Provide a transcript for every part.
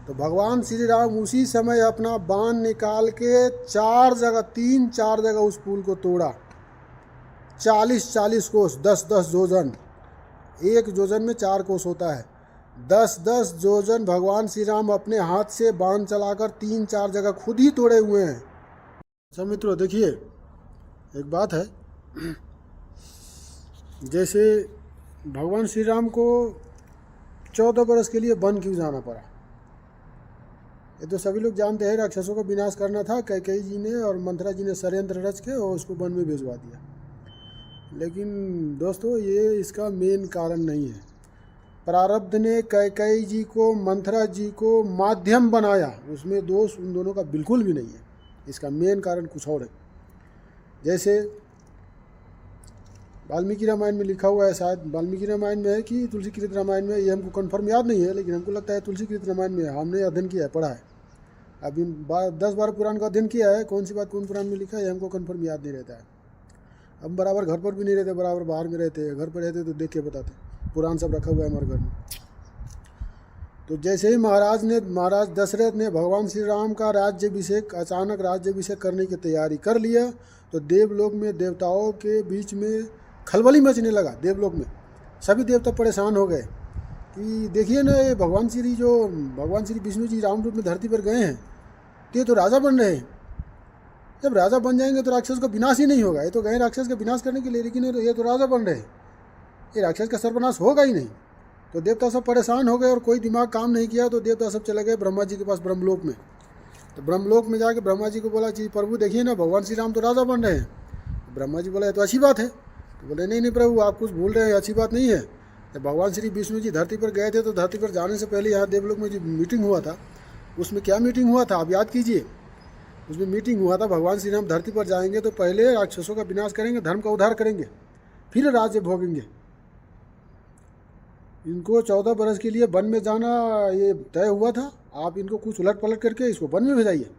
तो भगवान श्री राम उसी समय अपना बाण निकाल के 3-4 जगह उस पुल को तोड़ा। 40-40 कोस, 10-10 जोजन, एक जोजन में 4 कोस होता है। 10-10 जोजन भगवान श्री राम अपने हाथ से बाण चलाकर 3-4 जगह खुद ही तोड़े हुए हैं। अच्छा मित्रों, देखिए एक बात है, जैसे भगवान श्री राम को 14 बरस के लिए वन क्यों जाना पड़ा? ये तो सभी लोग जानते हैं, राक्षसों का विनाश करना था। कैकेयी जी ने और मंथरा जी ने षड्यंत्र रच के और उसको वन में भिजवा दिया। लेकिन दोस्तों, ये इसका मेन कारण नहीं है। प्रारब्ध ने कैकेयी जी को, मंथरा जी को माध्यम बनाया, उसमें दोष उन दोनों का बिल्कुल भी नहीं है। इसका मेन कारण कुछ और है। जैसे वाल्मीकि रामायण में लिखा हुआ है, शायद वाल्मीकि रामायण में है कि तुलसीकृत रामायण में, ये हमको कंफर्म याद नहीं है, लेकिन हमको लगता है तुलसीकृत रामायण में है। हमने अध्ययन किया है, पढ़ा है। अभी 10-12 पुराण का अध्ययन किया है। कौन सी बात कौन पुराण में लिखा है हमको कंफर्म याद नहीं रहता है। हम बराबर घर पर भी नहीं रहते, बराबर बाहर में रहते हैं। घर पर रहते तो देख के बताते, पुराण सब रखा हुआ है हमारे घर में। तो जैसे ही महाराज दशरथ ने भगवान श्री राम का राज्याभिषेक, अचानक राज्याभिषेक करने की तैयारी कर लिया, तो देवलोक में देवताओं के बीच में खलबली मचने लगा। देवलोक में सभी देवता परेशान हो गए कि देखिए ना, ये भगवान श्री विष्णु जी राम रूप में धरती पर गए हैं, ये तो राजा बन रहे हैं। जब राजा बन जाएंगे तो राक्षस का विनाश ही नहीं होगा। ये तो गए राक्षस का विनाश करने के लिए, लेकिन ये तो राजा बन रहे हैं, ये राक्षस का सर्वनाश होगा ही नहीं। तो देवता सब परेशान हो गए और कोई दिमाग काम नहीं किया। तो देवता सब चले गए ब्रह्मा जी के पास, ब्रह्मलोक में। तो ब्रह्मलोक में जाके ब्रह्मा जी को बोला कि प्रभु देखिए ना, भगवान श्री राम तो राजा बन रहे हैं। तो ब्रह्मा जी बोला ये तो अच्छी बात है। तो बोले नहीं प्रभु, आप कुछ भूल रहे हैं, अच्छी बात नहीं है। जब भगवान श्री विष्णु जी धरती पर गए थे, तो धरती पर जाने से पहले यहाँ देवलोक में जो मीटिंग हुआ था, उसमें क्या मीटिंग हुआ था आप याद कीजिए। उसमें मीटिंग हुआ था, भगवान श्री राम धरती पर जाएंगे तो पहले राक्षसों का विनाश करेंगे, धर्म का उद्धार करेंगे, फिर राज्य भोगेंगे। इनको 14 बरस के लिए वन में जाना ये तय हुआ था, आप इनको कुछ उलट पलट करके इसको वन में भेजाइए।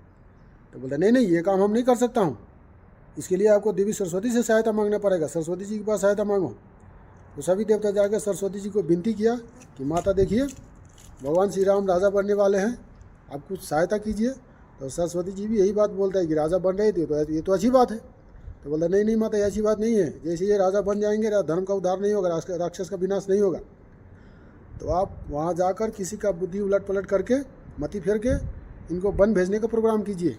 तो बोलते नहीं, ये काम हम नहीं कर सकता हूँ, इसके लिए आपको देवी सरस्वती से सहायता मांगना पड़ेगा, सरस्वती जी के पास सहायता मांगो। तो सभी देवता जाकर सरस्वती जी को विनती किया कि माता देखिए, भगवान श्री राम राजा बनने वाले हैं, आप कुछ सहायता कीजिए। तो सरस्वती जी भी यही बात बोलता है कि राजा बन रहे थे, तो ये तो अच्छी बात है। तो बोला नहीं माता, ये अच्छी बात नहीं है। जैसे ये राजा बन जाएंगे, धर्म का उद्धार नहीं होगा, राक्षस का विनाश नहीं होगा। तो आप वहाँ जाकर किसी का बुद्धि उलट पलट करके, मति फेर के इनको वन भेजने का प्रोग्राम कीजिए।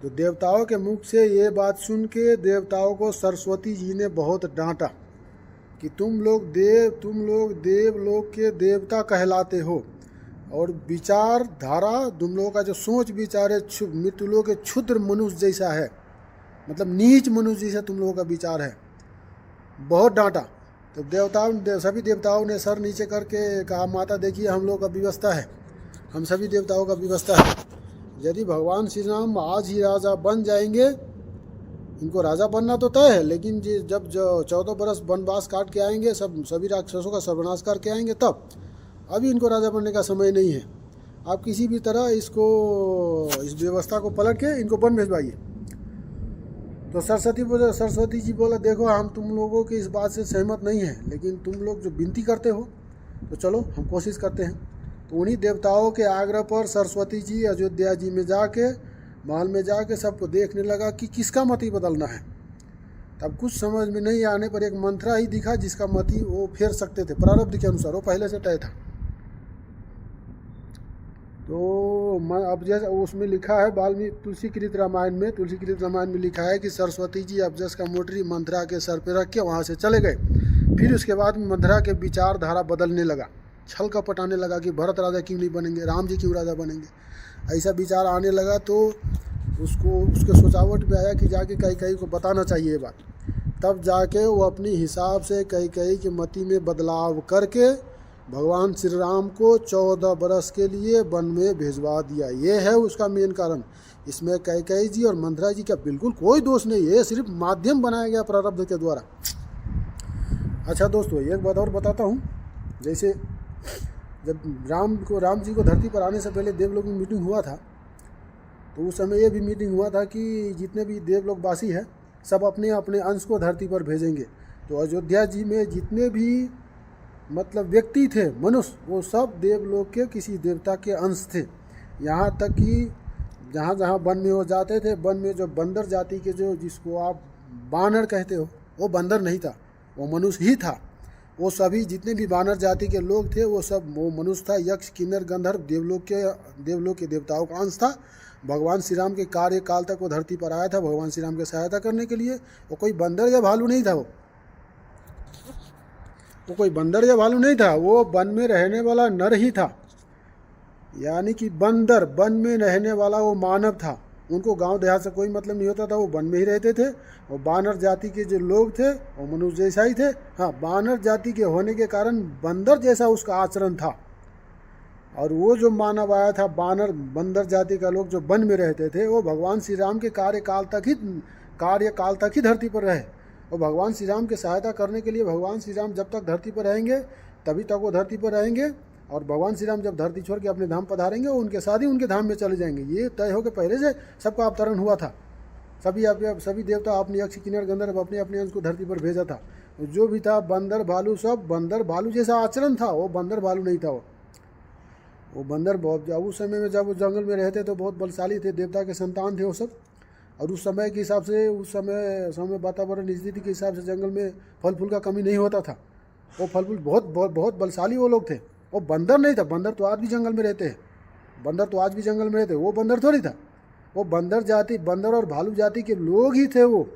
तो देवताओं के मुख से ये बात सुन के देवताओं को सरस्वती जी ने बहुत डांटा कि तुम लोग देवलोक के देवता कहलाते हो, और विचार धारा तुम लोगों का जो सोच विचार है मृत्युलोक के क्षुद्र मनुष्य जैसा है, मतलब नीच मनुष्य जैसा तुम लोगों का विचार है। बहुत डांटा। तो सभी देवताओं ने सर नीचे करके कहा माता देखिए, हम लोग का व्यवस्था है, हम सभी देवताओं का व्यवस्था है। यदि भगवान श्री राम आज ही राजा बन जाएंगे, इनको राजा बनना तो तय है, लेकिन जब 14 बरस वनवास काट के आएंगे, सभी राक्षसों का सर्वनाश करके आएंगे, तब। अभी इनको राजा बनने का समय नहीं है। आप किसी भी तरह इस व्यवस्था को पलट के इनको वन भिजवाइए। तो सरस्वती जी बोला देखो, हम तुम लोगों की इस बात से सहमत नहीं हैं, लेकिन तुम लोग जो विनती करते हो तो चलो हम कोशिश करते हैं। तो उन्हीं देवताओं के आग्रह पर सरस्वती जी अयोध्या जी में जाके, महल में जाके सबको देखने लगा कि किसका मति बदलना है। तब कुछ समझ में नहीं आने पर एक मंत्रा ही दिखा जिसका मति वो फेर सकते थे, प्रारब्ध के अनुसार, वो पहले से तय था। तो अब जैसे उसमें लिखा है तुलसीकृत रामायण में लिखा है कि सरस्वती जी अबजस का मोटरी मंथरा के सर पे रख के वहाँ से चले गए। फिर उसके बाद मंथरा के विचारधारा बदलने लगा, छल कपट आने लगा कि भरत राजा क्यों नहीं बनेंगे, राम जी क्यों राजा बनेंगे, ऐसा विचार आने लगा। तो उसके सोचावट में आया कि जाके कैकेयी को बताना चाहिए ये बात। तब जाके वो अपनी हिसाब से कैकेयी की मति में बदलाव करके भगवान श्री राम को 14 बरस के लिए वन में भिजवा दिया। ये है उसका मेन कारण। इसमें कैकेयी जी और मंथरा जी का बिल्कुल कोई दोष नहीं है, सिर्फ माध्यम बनाया गया प्रारब्ध के द्वारा। अच्छा दोस्तों, एक बात और बताता हूँ। जैसे जब राम जी को धरती पर आने से पहले देवलोक में मीटिंग हुआ था, तो उस समय ये भी मीटिंग हुआ था कि जितने भी देवलोकवासी हैं सब अपने अपने अंश को धरती पर भेजेंगे। तो अयोध्या जी में जितने भी मतलब व्यक्ति थे, मनुष्य, वो सब देवलोक के किसी देवता के अंश थे। यहाँ तक कि जहाँ जहाँ वन में वो जाते थे, वन में जो बंदर जाति के जो जिसको आप बानर कहते हो, वो बंदर नहीं था, वो मनुष्य ही था। वो सभी जितने भी बानर जाति के लोग थे वो सब वो मनुष्य था। यक्ष, किन्नर, गंधर्व देवलोक के देवताओं का अंश था। भगवान श्री राम के कार्यकाल तक वो धरती पर आया था भगवान श्री राम की सहायता करने के लिए। वो कोई बंदर या भालू नहीं था, वो कोई बंदर या भालू नहीं था, वो वन में रहने वाला नर ही था। यानी कि बंदर वन में रहने वाला वो मानव था। उनको गांव देहात से कोई मतलब नहीं होता था, वो वन में ही रहते थे। और बानर जाति के जो लोग थे वो मनुष्य जैसा ही थे। हाँ, बानर जाति के होने के कारण बंदर जैसा उसका आचरण था। और वो जो मानव आया था बंदर जाति का लोग जो वन में रहते थे, वो भगवान श्री राम के कार्यकाल तक ही धरती पर रहे। और भगवान श्री राम की सहायता करने के लिए भगवान श्री राम जब तक धरती पर रहेंगे तभी तक वो धरती पर रहेंगे। और भगवान श्री राम जब धरती छोड़ के अपने धाम पधारेंगे, वो उनके साथ ही उनके धाम में चले जाएंगे। ये तय हो के पहले से सबका अवतरण हुआ था। सभी देवता अपने यक्ष, किन्नर, गंधर्व अपने अपने अंश को धरती पर भेजा था। जो भी था बंदर भालू, सब बंदर भालू जैसा आचरण था। वो बंदर भालू नहीं था, वो बंदर बहुत उस समय में जब वो जंगल में रहते तो बहुत बलशाली थे, देवता के संतान थे वो सब। और उस समय के हिसाब से उस समय वातावरण स्थिति के हिसाब से जंगल में फल फूल का कमी नहीं होता था। वो फल फूल बहुत बलशाली वो लोग थे। वो बंदर नहीं था। बंदर तो आज भी जंगल में रहते हैं, वो बंदर थोड़ी था। वो बंदर और भालू जाति के लोग ही थे। वो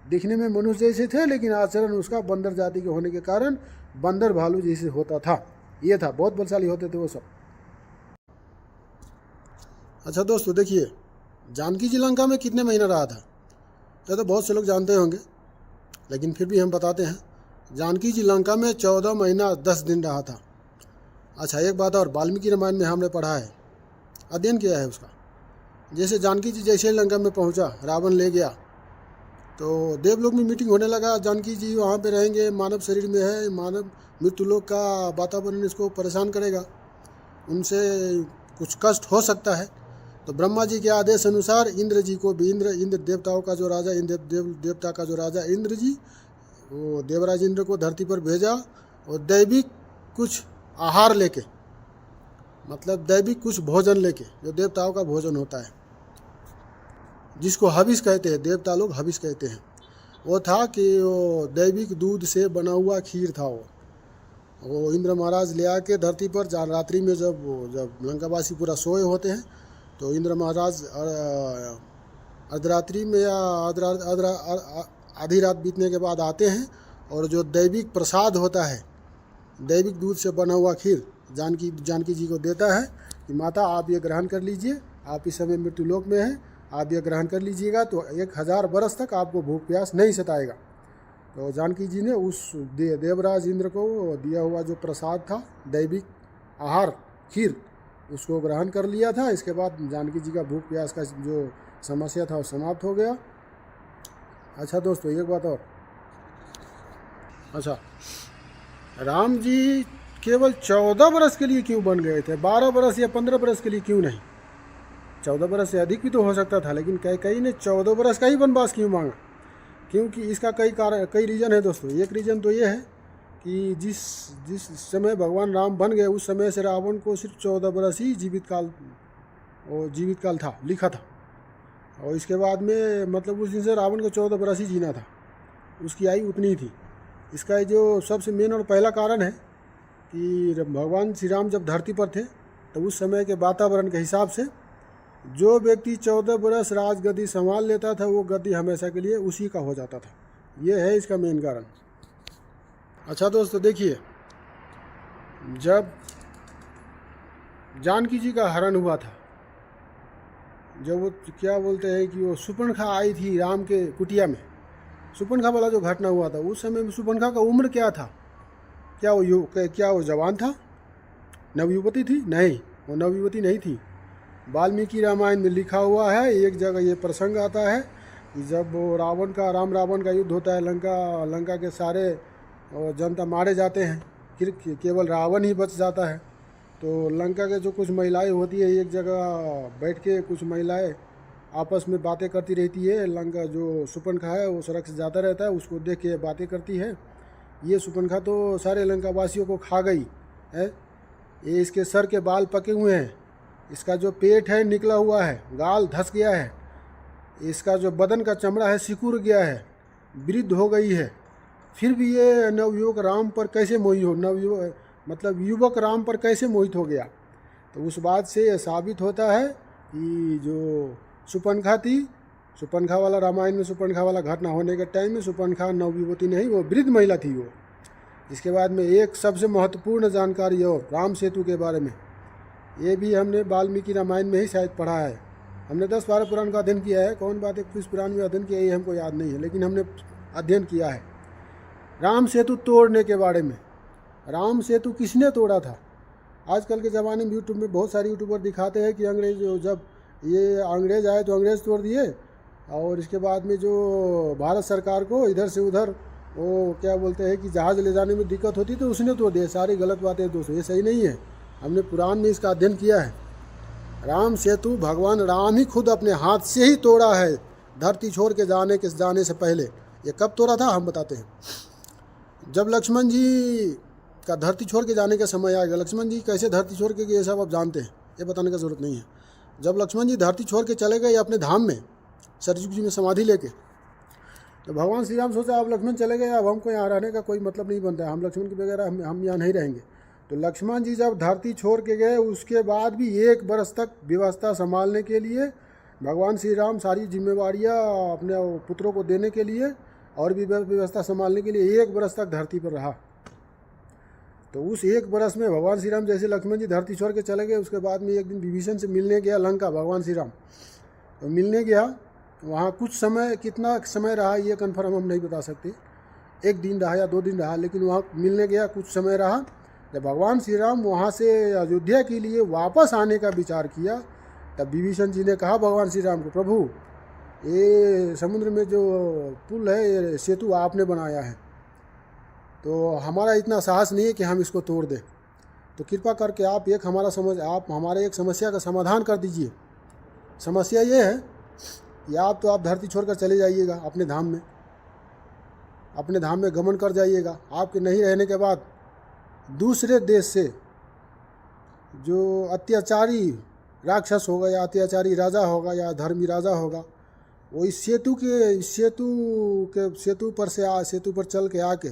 दिखने में मनुष्य जैसे थे, लेकिन आचरण उसका बंदर जाति के होने के कारण बंदर भालू जैसे होता था। ये था, बहुत बलशाली होते थे वो सब। अच्छा दोस्तों देखिए, जानकी जी लंका में कितने महीना रहा था ये तो बहुत से लोग जानते होंगे, लेकिन फिर भी हम बताते हैं। जानकी जी लंका में 14 महीना 10 दिन रहा था। अच्छा एक बात और, वाल्मीकि रामायण में हमने पढ़ा है, अध्ययन किया है उसका। जैसे जानकी जी जैसे ही लंका में पहुंचा, रावण ले गया, तो देवलोक में मीटिंग होने लगा। जानकी जी वहाँ पे रहेंगे, मानव शरीर में है, मानव मृत्युलोक का वातावरण इसको परेशान करेगा, उनसे कुछ कष्ट हो सकता है। तो ब्रह्मा जी के आदेश अनुसार इंद्र जी को भी इंद्र देवताओं का जो राजा, देवता का जो राजा इंद्र जी, वो देवराज इंद्र को धरती पर भेजा। और दैविक कुछ आहार लेके, मतलब दैविक कुछ भोजन लेके, जो देवताओं का भोजन होता है, जिसको हविष कहते हैं, देवता लोग हविष कहते हैं, वो था कि वो दैविक दूध से बना हुआ खीर था। वो इंद्र महाराज ले आके धरती पर रात्रि में जब लंकावासी पूरा सोए होते हैं, तो इंद्र महाराज अर्धरात्रि में या आधी रात बीतने के बाद आते हैं, और जो दैविक प्रसाद होता है, दैविक दूध से बना हुआ खीर जानकी जी को देता है कि माता आप ये ग्रहण कर लीजिए, आप इस समय मृत्युलोक में हैं, आप ये ग्रहण कर लीजिएगा तो 1000 बरस तक आपको भूख प्यास नहीं सताएगा। तो जानकी जी ने उस देवराज इंद्र को दिया हुआ जो प्रसाद था, दैविक आहार खीर, उसको ग्रहण कर लिया था। इसके बाद जानकी जी का भूख प्यास का जो समस्या था वो समाप्त हो गया। अच्छा दोस्तों एक बात और, अच्छा राम जी केवल 14 बरस के लिए क्यों बन गए थे? 12 बरस या 15 बरस के लिए क्यों नहीं? 14 बरस से अधिक भी तो हो सकता था, लेकिन कई ने 14 बरस का ही वनवास क्यों मांगा? क्योंकि इसका कई रीज़न है दोस्तों। एक रीज़न तो ये है कि जिस समय भगवान राम बन गए, उस समय से रावण को सिर्फ 14 बरस ही जीवित काल था, लिखा था। और इसके बाद में मतलब उस दिन से रावण को 14 बरस ही जीना था, उसकी आयु उतनी ही थी। इसका जो सबसे मेन और पहला कारण है कि भगवान श्री राम जब धरती पर थे, तो उस समय के वातावरण के हिसाब से जो व्यक्ति 14 बरस राजगद्दी संभाल लेता था, वो गद्दी हमेशा के लिए उसी का हो जाता था। ये है इसका मेन कारण। अच्छा दोस्तों देखिए, जब जानकी जी का हरण हुआ था, जब वो क्या बोलते हैं कि वो सुपर्णखा आई थी राम के कुटिया में, सुपर्णखा वाला जो घटना हुआ था, उस समय में सुपर्णखा का उम्र क्या था? क्या वो जवान था? नवयुवती थी? नहीं, वो नवयुवती नहीं थी। वाल्मीकि रामायण में लिखा हुआ है, एक जगह ये प्रसंग आता है कि जब वो राम रावण का युद्ध होता है, लंका के सारे जनता मारे जाते हैं, फिर केवल रावण ही बच जाता है। तो लंका के जो कुछ महिलाएं होती है, एक जगह बैठ के कुछ महिलाएं आपस में बातें करती रहती है। लंका जो सुपर्णखा है वो सड़क से जाता रहता है, उसको देख के बातें करती है। ये शूर्पणखा तो सारे लंका वासियों को खा गई है। ये इसके सर के बाल पके हुए हैं, इसका जो पेट है निकला हुआ है, गाल धंस गया है, इसका जो बदन का चमड़ा है सिकुड़ गया है, वृद्ध हो गई है। फिर भी ये नवयुवक राम पर कैसे मोहित युवक राम पर कैसे मोहित हो गया। तो उस बात से यह साबित होता है कि जो शूर्पणखा थी, शूर्पणखा वाला रामायण में शूर्पणखा वाला घटना होने के टाइम में शूर्पणखा नवयुवती नहीं, वो वृद्ध महिला थी वो। इसके बाद में एक सबसे महत्वपूर्ण जानकारी और राम सेतु के बारे में, ये भी हमने वाल्मीकि रामायण में ही शायद पढ़ा है। हमने 10-12 पुराण का अध्ययन किया है, कौन बात 21 पुराण में अध्ययन किया ये हमको याद नहीं है, लेकिन हमने अध्ययन किया है राम सेतु तोड़ने के बारे में। राम सेतु किसने तोड़ा था? आजकल के ज़माने में यूट्यूब में बहुत सारे यूट्यूबर दिखाते हैं कि अंग्रेज जब ये अंग्रेज़ आए तो अंग्रेज़ तोड़ दिए, और इसके बाद में जो भारत सरकार को इधर से उधर वो क्या बोलते हैं कि जहाज़ ले जाने में दिक्कत होती तो उसने तोड़ दिया। सारी गलत बातें दोस्तों, ये सही नहीं है। हमने पुराण में इसका अध्ययन किया है। राम सेतु भगवान राम ही खुद अपने हाथ से ही तोड़ा है, धरती छोड़ के जाने से पहले। ये कब तोड़ा था हम बताते हैं। जब लक्ष्मण जी का धरती छोड़ के जाने का समय आएगा, लक्ष्मण जी कैसे धरती छोड़ के गए सब आप जानते हैं, ये बताने की ज़रूरत नहीं है। जब लक्ष्मण जी धरती छोड़ के चले गए अपने धाम में, सरयुग जी में समाधि लेके, तो भगवान श्री राम सोचा अब लक्ष्मण चले गए, अब हमको यहाँ रहने का कोई मतलब नहीं बनता है, हम लक्ष्मण के बगैर हम यहाँ नहीं रहेंगे। तो लक्ष्मण जी जब धरती छोड़ के गए, उसके बाद भी 1 बरस तक व्यवस्था संभालने के लिए भगवान श्री राम सारी जिम्मेवारियाँ अपने पुत्रों को देने के लिए और भी व्यवस्था संभालने के लिए 1 बरस तक धरती पर रहा। तो उस 1 बरस में भगवान श्री राम जैसे लक्ष्मण जी धरती छोड़ के चले गए, उसके बाद में एक दिन विभीषण से मिलने गया लंका भगवान श्री राम। तो मिलने गया वहाँ कुछ समय, कितना समय रहा ये कन्फर्म हम नहीं बता सकते, 1 दिन रहा या 2 दिन रहा, लेकिन वहाँ मिलने गया कुछ समय रहा। जब भगवान श्री राम वहाँ से अयोध्या के लिए वापस आने का विचार किया, तब विभीषण जी ने कहा भगवान श्री राम को, प्रभु ये समुद्र में जो पुल है, ये सेतु आपने बनाया है, तो हमारा इतना साहस नहीं है कि हम इसको तोड़ दें, तो कृपा करके आप हमारे एक समस्या का समाधान कर दीजिए। समस्या ये है कि आप धरती छोड़कर चले जाइएगा अपने धाम में गमन कर जाइएगा। आपके नहीं रहने के बाद दूसरे देश से जो अत्याचारी राक्षस होगा या अत्याचारी राजा होगा या धर्मी राजा होगा, वो इस सेतु पर चल के आके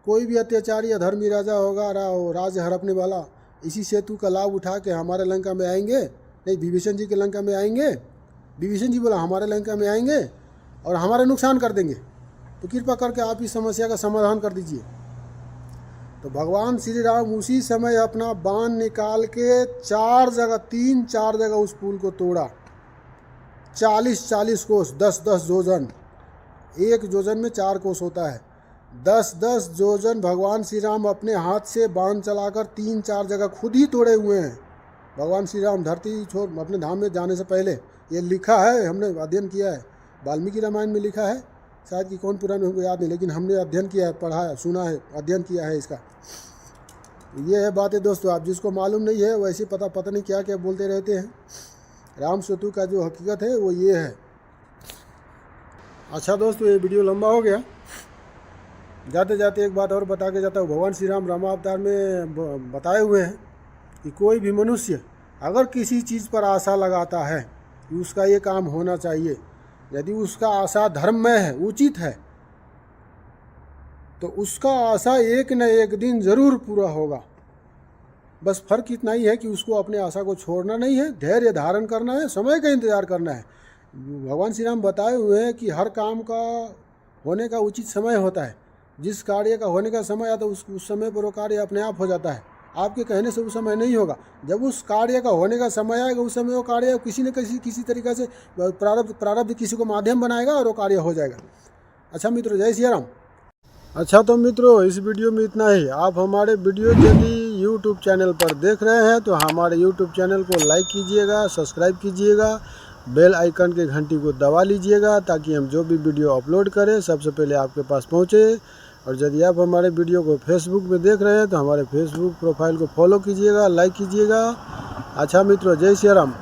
कोई भी अत्याचारी या धर्मी राजा होगा राज्य हड़पने वाला, इसी सेतु का लाभ उठा के हमारे लंका में आएंगे, नहीं विभीषण जी के लंका में आएंगे। विभीषण जी बोला हमारे लंका में आएंगे और हमारा नुकसान कर देंगे, तो कृपा करके आप इस समस्या का समाधान कर दीजिए। तो भगवान श्री राम उसी समय अपना बाण निकाल के 3-4 जगह उस पुल को तोड़ा। 40 कोस, 10 जोजन, 1 जोजन में 4 कोस होता है, 10 जोजन भगवान श्री राम अपने हाथ से बाण चलाकर 3-4 जगह खुद ही तोड़े हुए हैं। भगवान श्री राम धरती छोड़ अपने धाम में जाने से पहले, ये लिखा है, हमने अध्ययन किया है, वाल्मीकि रामायण में लिखा है, शायद कि कौन पुराण में हमको याद नहीं, लेकिन हमने अध्ययन किया है, पढ़ा है, सुना है, अध्ययन किया है इसका। ये है बातें दोस्तों, आप जिसको मालूम नहीं है वैसे पता नहीं क्या क्या बोलते रहते हैं। राम सेतु का जो हकीकत है वो ये है। अच्छा दोस्तों, ये वीडियो लंबा हो गया, जाते जाते एक बात और बता के जाता हूँ। भगवान श्री राम रामावतार में बताए हुए हैं कि कोई भी मनुष्य अगर किसी चीज़ पर आशा लगाता है कि उसका ये काम होना चाहिए, यदि उसका आशा धर्ममय है, उचित है, तो उसका आशा एक न एक दिन ज़रूर पूरा होगा। बस फ़र्क इतना ही है कि उसको अपने आशा को छोड़ना नहीं है, धैर्य धारण करना है, समय का इंतज़ार करना है। भगवान श्री राम बताए हुए हैं कि हर काम का होने का उचित समय होता है। जिस कार्य का होने का समय आता है उस समय पर वो कार्य अपने आप हो जाता है, आपके कहने से उस समय नहीं होगा। जब उस कार्य का होने का समय आएगा उस समय वो कार्य किसी न किसी तरीक़े से प्रारब्ध किसी को माध्यम बनाएगा और वो कार्य हो जाएगा। अच्छा मित्रों, जय श्री राम। अच्छा तो मित्रों, इस वीडियो में इतना ही। आप हमारे वीडियो यदि यूट्यूब चैनल पर देख रहे हैं तो हमारे यूट्यूब चैनल को लाइक कीजिएगा, सब्सक्राइब कीजिएगा, बेल आइकन के घंटी को दबा लीजिएगा ताकि हम जो भी वीडियो अपलोड करें सबसे पहले आपके पास पहुंचे। और यदि आप हमारे वीडियो को फेसबुक में देख रहे हैं तो हमारे फेसबुक प्रोफाइल को फॉलो कीजिएगा, लाइक कीजिएगा। अच्छा मित्रों, जय श्री राम।